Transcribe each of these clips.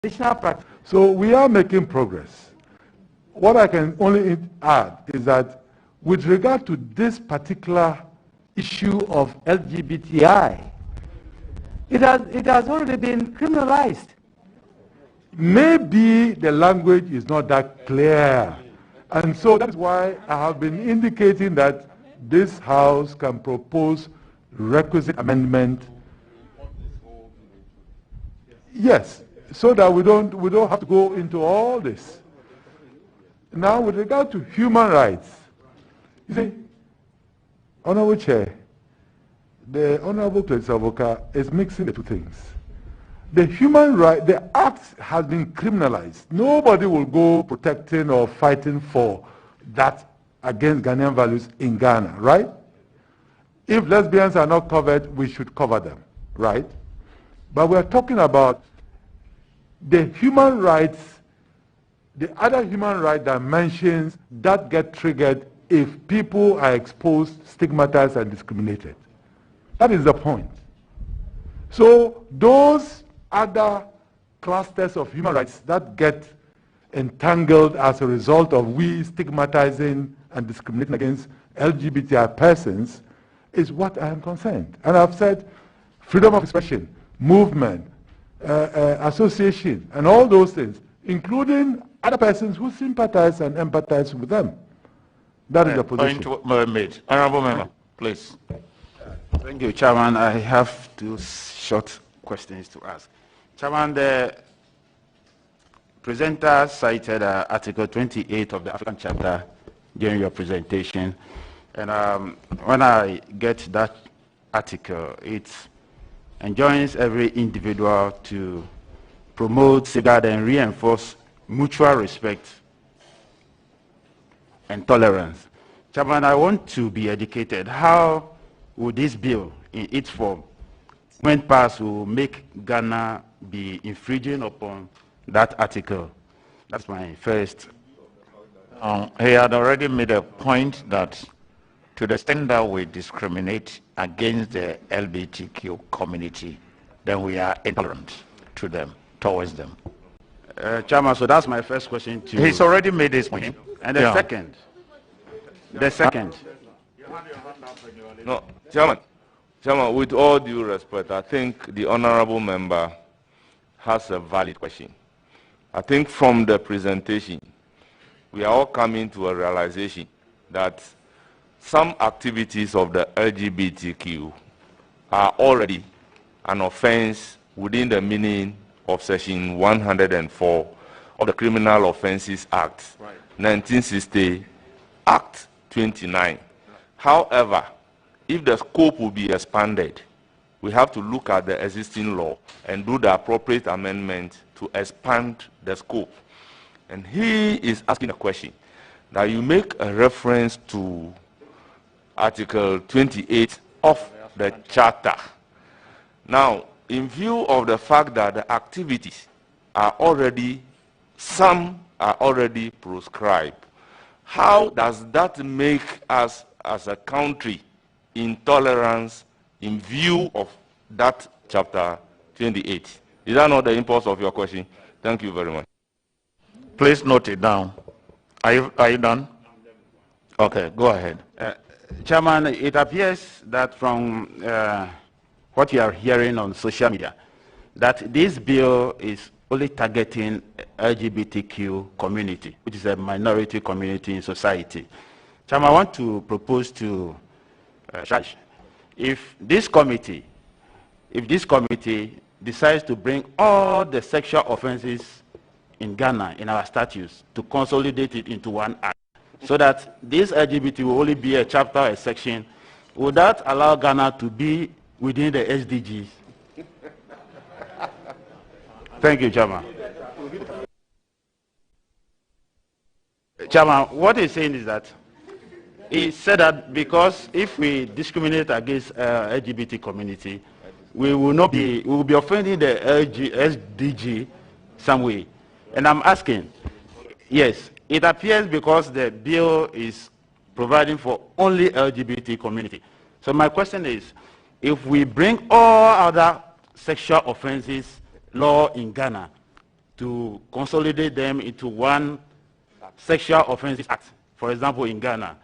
additional practice. So we are making progress. What I can only add is that with regard to this particular issue of LGBTI, it has already been criminalized. Maybe the language is not that clear. And so that's why I have been indicating that this House can propose requisite amendment. Yes, so that we don't have to go into all this. Now, with regard to human rights, you see, Honorable Chair, the Honorable Savoka is mixing the two things. The human right, the act has been criminalized. Nobody will go protecting or fighting for that against Ghanaian values in Ghana, right? If lesbians are not covered, we should cover them, right? But we're talking about the human rights, the other human right dimensions that get triggered if people are exposed, stigmatized, and discriminated. That is the point. So those other clusters of human rights that get entangled as a result of we stigmatizing and discriminating against LGBTI persons is what I am concerned. And I've said freedom of expression, movement, association, and all those things, including other persons who sympathize and empathize with them. That is the position. Point made. Honorable Member, please. Thank you, Chairman. I have two short questions to ask. Chairman, the presenter cited Article 28 of the African Charter during your presentation. And when I get that article, it enjoins every individual to promote, safeguard, and reinforce mutual respect and tolerance. Chairman, I want to be educated. How would this bill, in its form, when passed, will make Ghana be infringing upon that article? That's my first. He had already made a point that to the extent that we discriminate against the LGBTQ community, then we are intolerant to them, towards them. Chairman, so that's my first question to you. He's already made his point. And the second. No, Chairman, with all due respect, I think the honorable member has a valid question. I think from the presentation, we are all coming to a realization that some activities of the LGBTQ are already an offense within the meaning of Section 104 of the Criminal Offences Act, 1960, Act 29. However, if the scope will be expanded, we have to look at the existing law and do the appropriate amendment to expand the scope. And he is asking a question that you make a reference to Article 28 of the Charter. Now, in view of the fact that the activities are already, some are already proscribed, how does that make us as a country intolerance in view of that Chapter 28? Is that not the impulse of your question? Thank you very much. Please note it down. Are you done? Okay, go ahead. Chairman, it appears that from what you are hearing on social media, that this bill is only targeting LGBTQ community, which is a minority community in society. Chairman, I want to propose to Judge, if this committee decides to bring all the sexual offenses in Ghana, in our statutes, to consolidate it into one act, so that this LGBT will only be a chapter or a section, would that allow Ghana to be within the SDGs? Thank you, Chairman. Chairman, what he's saying is that he said that because if we discriminate against LGBT community, we will be offending the SDG some way. And I'm asking, yes, it appears because the bill is providing for only LGBT community. So my question is, if we bring all other sexual offenses law in Ghana to consolidate them into one sexual offenses act, for example, in Ghana,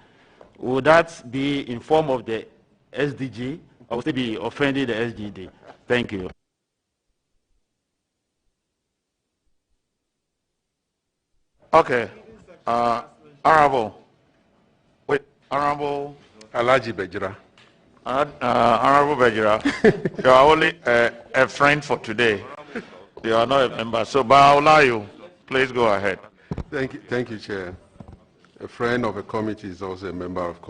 would that be in form of the SDG or would it be offending the SGD? Thank you. Okay. Honorable. Wait, Honorable. Alaji Bejira. Honorable Bejira, you are only a friend for today. You are not a member, so but I'll allow you. Please go ahead. Thank you, Chair. A friend of a committee is also a member of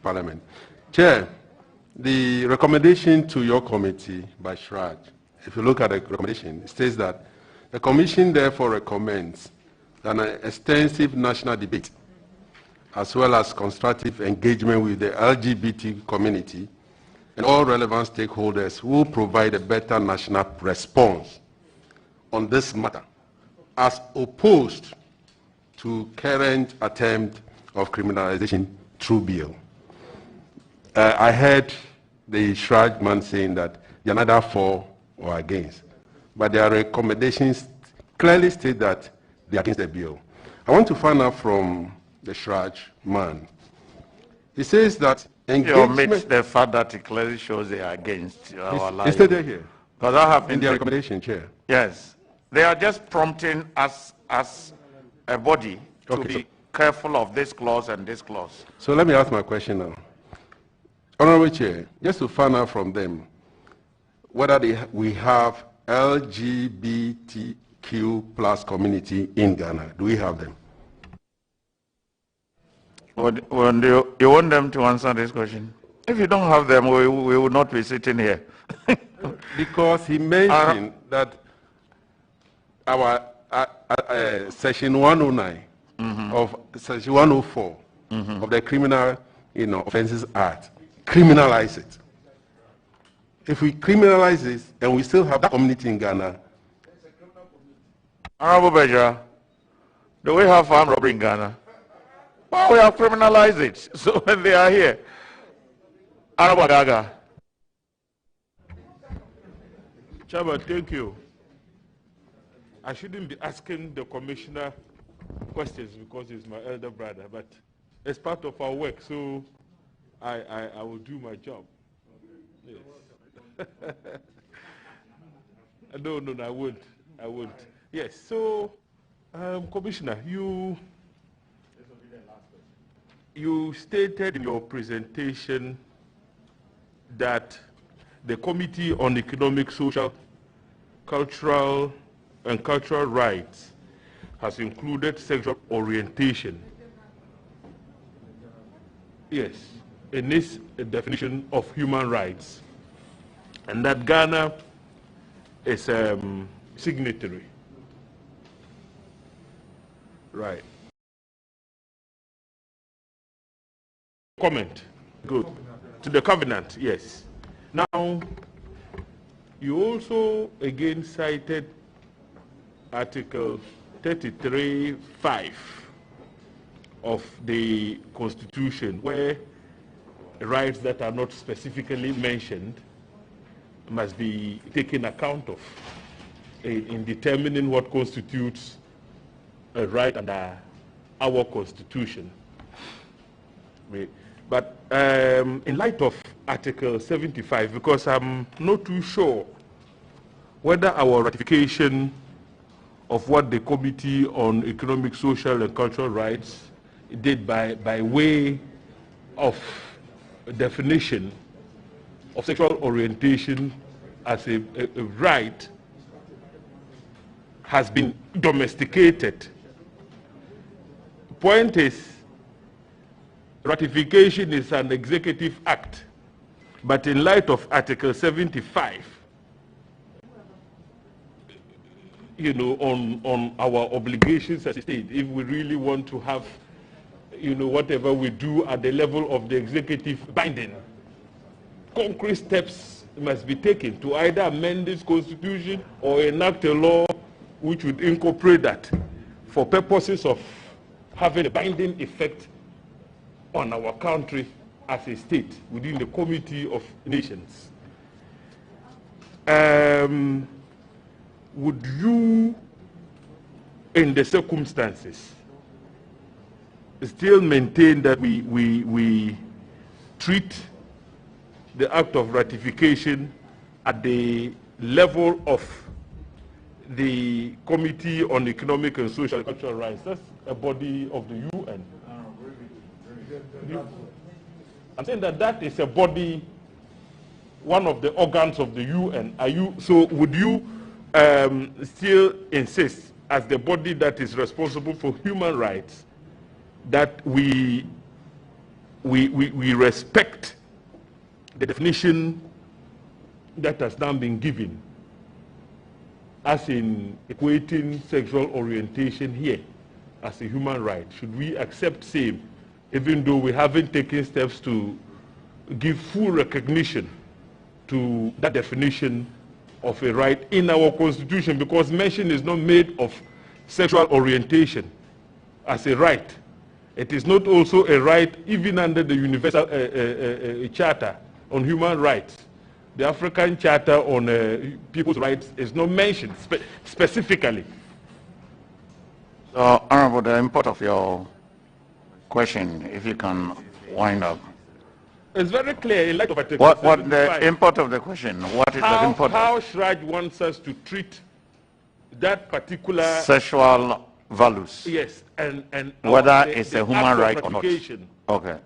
Parliament. Chair, the recommendation to your committee by Shraj, if you look at the recommendation, it states that the Commission therefore recommends an extensive national debate as well as constructive engagement with the LGBT community and all relevant stakeholders will provide a better national response on this matter, as opposed to current attempt of criminalization through bill. I heard the Shraj man saying that they are neither for or against, but their recommendations clearly state that they are against the bill. I want to find out from the Shraj man. He says that engagement... You omit the fact that it clearly shows they are against our life. It's stated here. Because I have in their recommendation, Chair. Yes. They are just prompting us as a body to be careful of this clause and this clause. So let me ask my question now. Honorable Chair, just to find out from them whether we have LGBTQ plus community in Ghana. Do we have them? You want them to answer this question? If you don't have them, we will not be sitting here. Because he mentioned that our section 109 of section 104 of the Criminal Offences Act criminalize it. If we criminalize this and we still have that community in Ghana. Honorable Beja, do we have armed robbery in Ghana? Well, we have criminalized it, so when they are here. Honorable Gaga. Chairman, thank you. I shouldn't be asking the commissioner questions because he's my elder brother, but it's part of our work, so I will do my job. Yes. No, I won't. Yes, so, Commissioner, you stated in your presentation that the Committee on Economic, Social, Cultural Rights has included sexual orientation. Yes, in this definition of human rights, and that Ghana is a signatory. Right. Comment. Good. To the covenant, yes. Now, you also again cited Article 33(5) of the Constitution, where rights that are not specifically mentioned must be taken account of in determining what constitutes a right under our Constitution. But in light of Article 75, because I'm not too sure whether our ratification of what the Committee on Economic, Social, and Cultural Rights did by way of definition of sexual orientation as a right has been domesticated. Point is, ratification is an executive act, but in light of Article 75, on our obligations as a state, if we really want to have, whatever we do at the level of the executive binding, concrete steps must be taken to either amend this constitution or enact a law which would incorporate that for purposes of having a binding effect on our country as a state within the Committee of Nations. Would you in the circumstances, still maintain that we treat the act of ratification at the level of the Committee on Economic and Social and Cultural Rights. That's a body of the UN. I'm saying that that is a body, one of the organs of the UN. So would you still insist, as the body that is responsible for human rights, that we respect the definition that has now been given, as in equating sexual orientation here as a human right? Should we accept same, even though we haven't taken steps to give full recognition to that definition of a right in our constitution? Because mention is not made of sexual orientation as a right. It is not also a right even under the Universal Charter on Human Rights. The African Charter on People's Rights is not mentioned specifically. So, Honorable, the import of your question, if you can wind up. It's very clear in light of Article What 75, the import of the question? What is the import? How Shraj wants us to treat that particular sexual values. Yes, and whether it's a human right or not. Okay.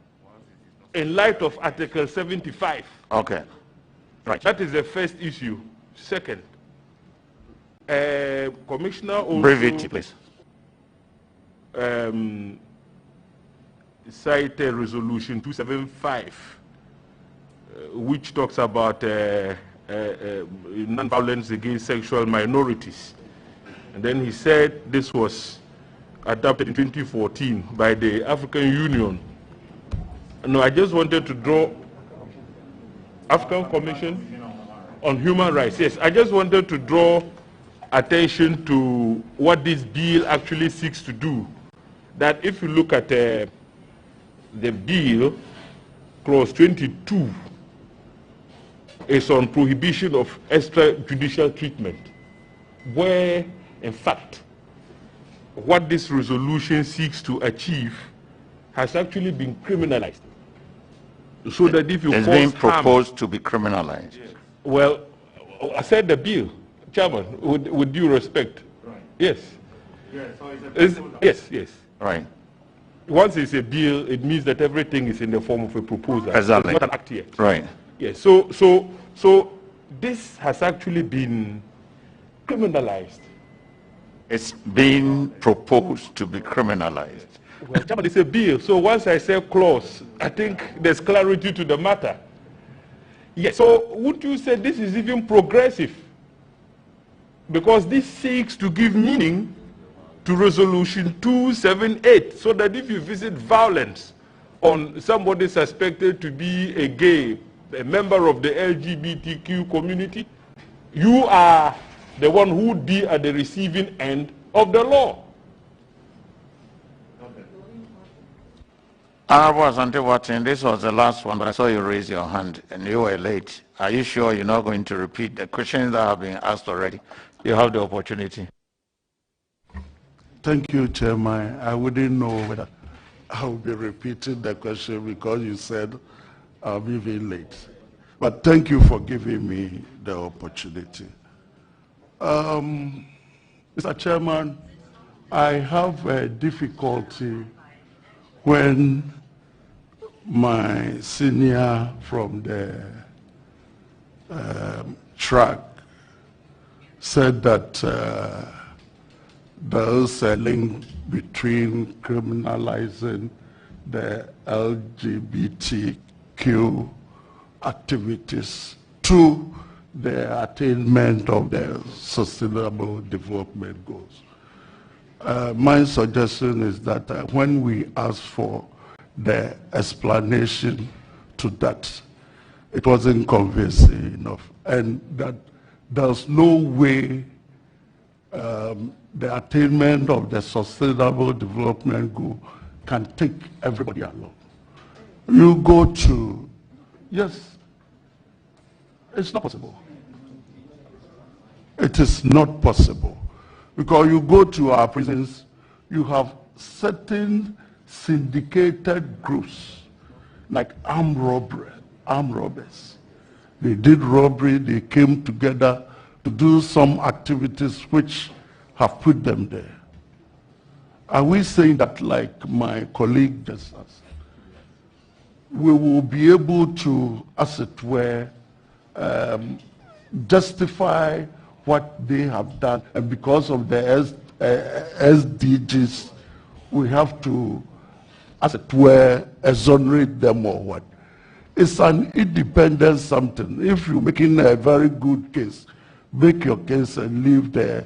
In light of Article 75. Okay. Right. That is the first issue. Second, Commissioner also brevity, please. Cited Resolution 275, which talks about non-violence against sexual minorities. And then he said this was adopted in 2014 by the African Union. No, I just wanted to draw African Commission on Human Rights. Yes, I just wanted to draw attention to what this bill actually seeks to do. That if you look at the bill, clause 22, is on prohibition of extrajudicial treatment, where, in fact, what this resolution seeks to achieve has actually been criminalized. So that if you it's being proposed to be criminalized. Yes. Well, I said the bill, Chairman, with due respect. Right. Yes. Yes. So it's a yes. Yes. Right. Once it's a bill, it means that everything is in the form of a proposal. Exactly. It's not an act yet. Right. Yes. So this has actually been criminalized. It's being proposed to be criminalized. Well, Chairman, it's a bill. So once I say clause, I think there's clarity to the matter. Yes. So would you say this is even progressive? Because this seeks to give meaning to Resolution 278, so that if you visit violence on somebody suspected to be a gay, a member of the LGBTQ community, you are the one who would be at the receiving end of the law. Honorable Asante Watson, this was the last one, but I saw you raise your hand and you were late. Are you sure you're not going to repeat the questions that have been asked already? You have the opportunity. Thank you, Chairman. I wouldn't know whether I will be repeating the question because you said I'll be very late. But thank you for giving me the opportunity. Mr. Chairman, I have a difficulty when my senior from the track said that there is a link between criminalizing the LGBTQ activities to the attainment of the Sustainable Development Goals. My suggestion is that when we ask for the explanation to that, it wasn't convincing enough, and that there's no way the attainment of the Sustainable Development Goal can take everybody along. You go to, yes, it's not possible. It is not possible. Because you go to our prisons, you have certain syndicated groups, like armed robbers. They did robbery, they came together to do some activities which have put them there. Are we saying that, like my colleague just asked, we will be able to, as it were, justify what they have done, and because of the SDGs, we have to, as it were, exonerate them or what? It's an independent something. If you're making a very good case, make your case and leave the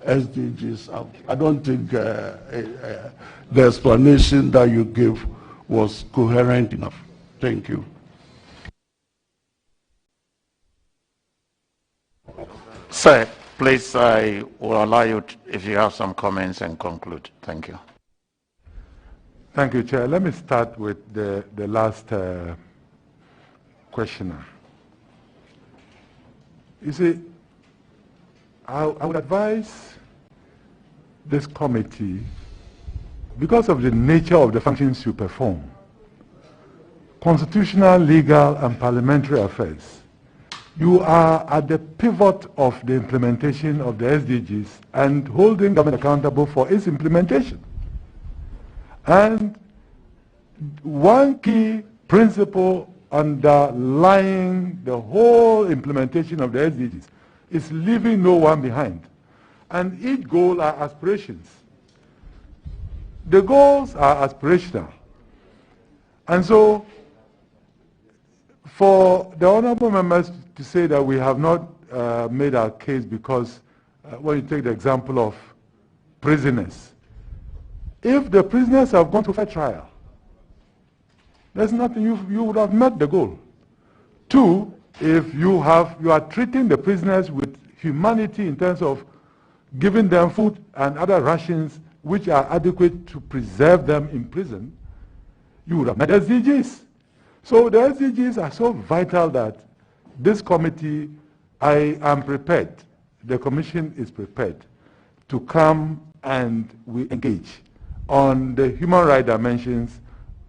SDGs out. I don't think the explanation that you gave was coherent enough. Thank you. Sir, please, I will allow you, if you have some comments, and conclude. Thank you. Thank you, Chair. Let me start with the last questioner. You see, I would advise this committee, because of the nature of the functions you perform, constitutional, legal, and parliamentary affairs, you are at the pivot of the implementation of the SDGs and holding government accountable for its implementation. And one key principle underlying the whole implementation of the SDGs is leaving no one behind. And each goal are aspirations. The goals are aspirational. And so, for the honorable members to say that we have not made our case because when you take the example of prisoners, if the prisoners have gone to fair trial, there's nothing, you would have met the goal. Two, if you are treating the prisoners with humanity in terms of giving them food and other rations which are adequate to preserve them in prison, you would have met SDGs. So the SDGs are so vital that this committee, I am prepared, the Commission is prepared to come and we engage on the human rights dimensions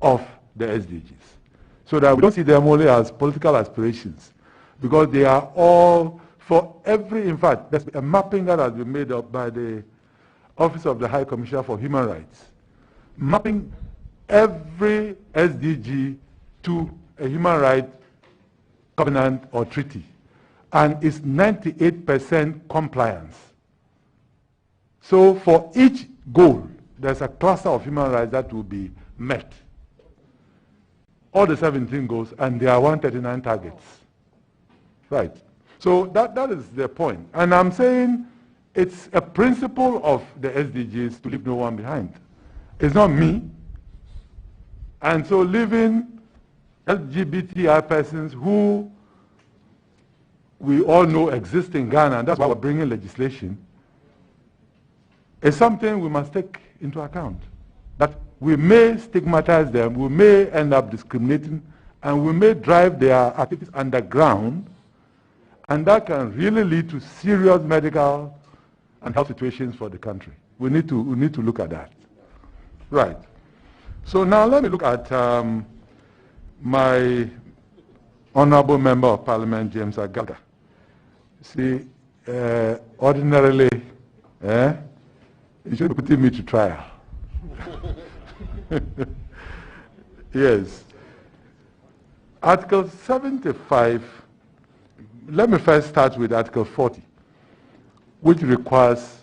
of the SDGs, so that we don't see them only as political aspirations, because they are all for every, in fact, there's a mapping that has been made up by the Office of the High Commissioner for Human Rights, mapping every SDG to a human rights covenant or treaty, and it's 98% compliance. So for each goal, there's a cluster of human rights that will be met. All the 17 goals, and there are 139 targets. Right. So that is the point. And I'm saying it's a principle of the SDGs to leave no one behind. It's not me. And so leaving LGBTI persons who we all know exist in Ghana, and that's why we're bringing legislation, is something we must take into account. That we may stigmatize them, we may end up discriminating, and we may drive their activities underground, and that can really lead to serious medical and health situations for the country. We need to look at that. Right. So now let me look at my honorable member of parliament, James Agaga. See, ordinarily, you should be putting me to trial. Yes. Article 75, let me first start with Article 40, which requires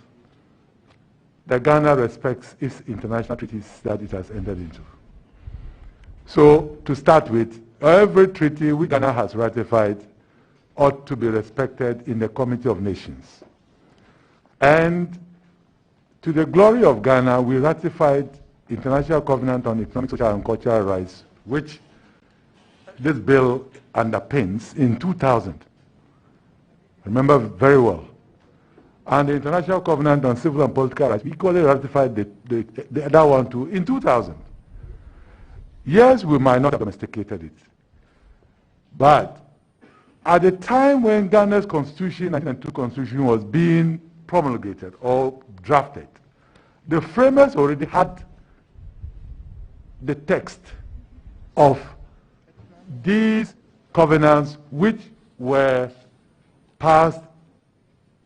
that Ghana respects its international treaties that it has entered into. So, to start with, every treaty which Ghana has ratified ought to be respected in the Committee of Nations. And to the glory of Ghana, we ratified International Covenant on Economic, Social and Cultural Rights, which this bill underpins in 2000. Remember very well. And the International Covenant on Civil and Political Rights, we equally ratified the other one too in 2000. Yes, we might not have domesticated it. But at the time when Ghana's constitution, 1992 constitution, was being promulgated or drafted, the framers already had the text of these covenants which were passed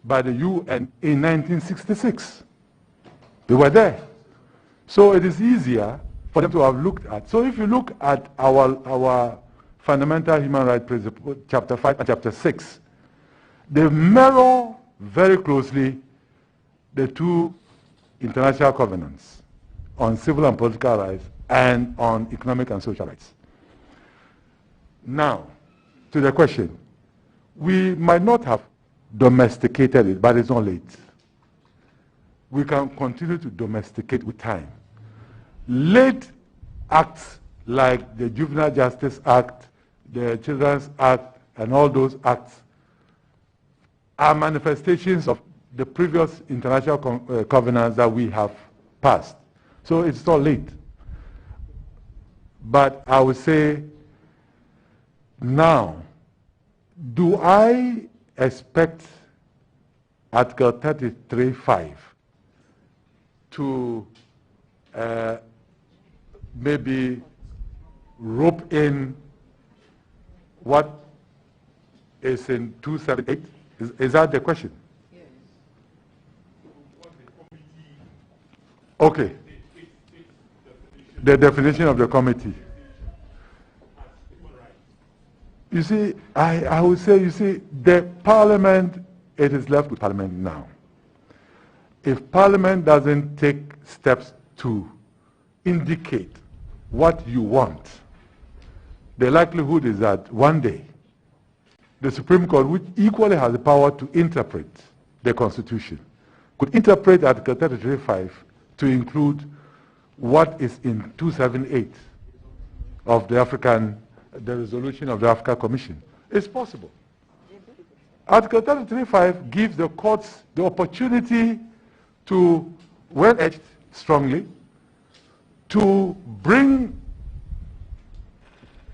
by the UN in 1966. They were there. So it is easier for them to have looked at. So if you look at our fundamental human rights principle, chapter 5 and chapter 6, they mirror very closely the two international covenants on civil and political rights and on economic and social rights. Now, to the question, we might not have domesticated it, but it's not late. We can continue to domesticate with time. Late acts like the Juvenile Justice Act, the Children's Act, and all those acts are manifestations of the previous international covenants that we have passed. So it's not late. But I would say now, do I expect Article 33(5) to maybe rope in what is in 278? Is that the question? Yes. Okay. The definition of the committee. You see, I would say, you see, the Parliament, it is left with Parliament now. If Parliament doesn't take steps to indicate what you want, the likelihood is that one day, the Supreme Court, which equally has the power to interpret the Constitution, could interpret Article 33(5) to include what is in 278 of the resolution of the Africa Commission. It's possible. Article 33(5) gives the courts the opportunity to, when urged strongly, to bring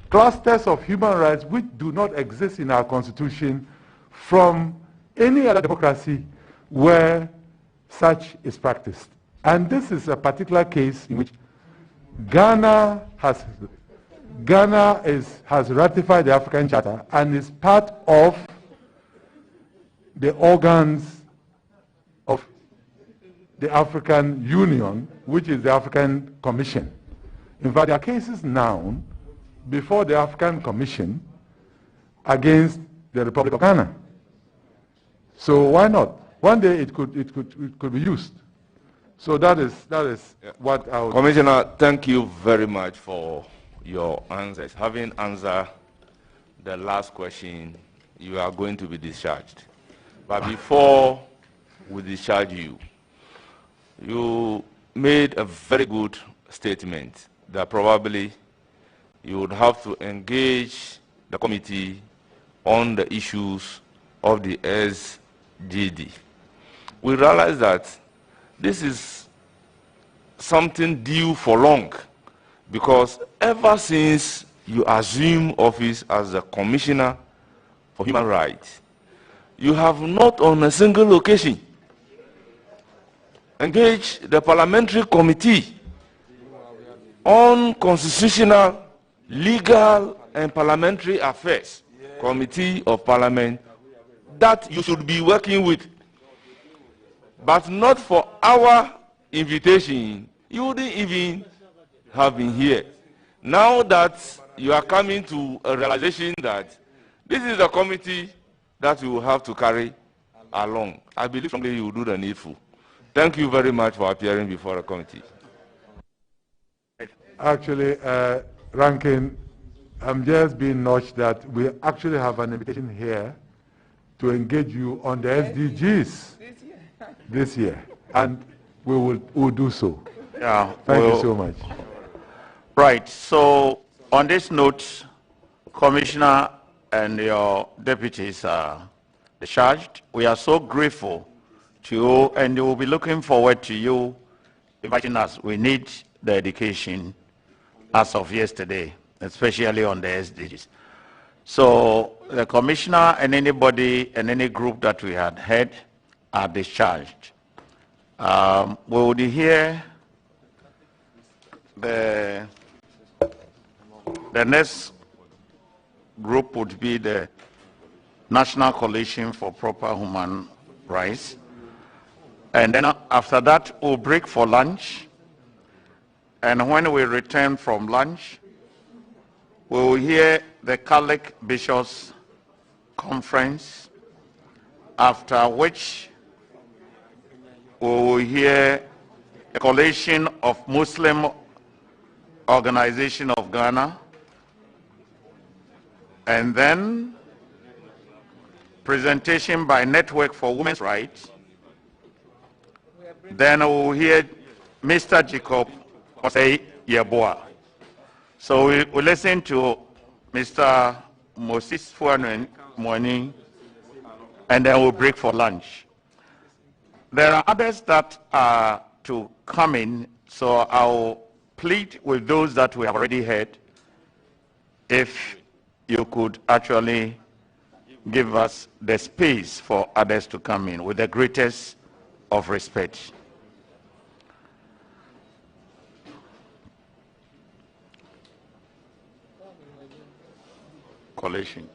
clusters of human rights which do not exist in our Constitution from any other democracy where such is practiced. And this is a particular case in which Ghana has ratified the African Charter and is part of the organs of the African Union, which is the African Commission. In fact, there are cases now before the African Commission against the Republic of Ghana. So why not? One day it could be used. So that is what I would... Commissioner, thank you very much for your answers. Having answered the last question, you are going to be discharged. But before we discharge you, you made a very good statement that probably you would have to engage the committee on the issues of the SDG. We realize that this is something due for long, because ever since you assumed office as the Commissioner for Human Rights, you have not on a single occasion engaged the Parliamentary Committee on Constitutional, Legal and Parliamentary Affairs, Committee of Parliament, that you should be working with. But not for our invitation, you wouldn't even have been here. Now that you are coming to a realization that this is the committee that you will have to carry along, I believe strongly you will do the needful. Thank you very much for appearing before the committee. Actually, Ranking, I'm just being nudged that we actually have an invitation here to engage you on the SDGs this year, and we will do so. Yeah, Thank you so much. Right, so on this note, Commissioner and your deputies are discharged. We are so grateful to you, and we will be looking forward to you inviting us. We need the education as of yesterday, especially on the SDGs. So the Commissioner and anybody and any group that we had heard are discharged. We would hear the next group would be the National Coalition for Proper Human Rights. And then after that, we'll break for lunch. And when we return from lunch, we will hear the Catholic Bishops' Conference, after which we will hear a coalition of Muslim Organization of Ghana, and then presentation by Network for Women's Rights. Then we will hear Mr. Jacob Osei Yeboah. So we listen to Mr. Moses Fuanen morning, and then we'll break for lunch. There are others that are to come in, so I'll plead with those that we have already heard, if you could actually give us the space for others to come in with the greatest of respect. Coalition.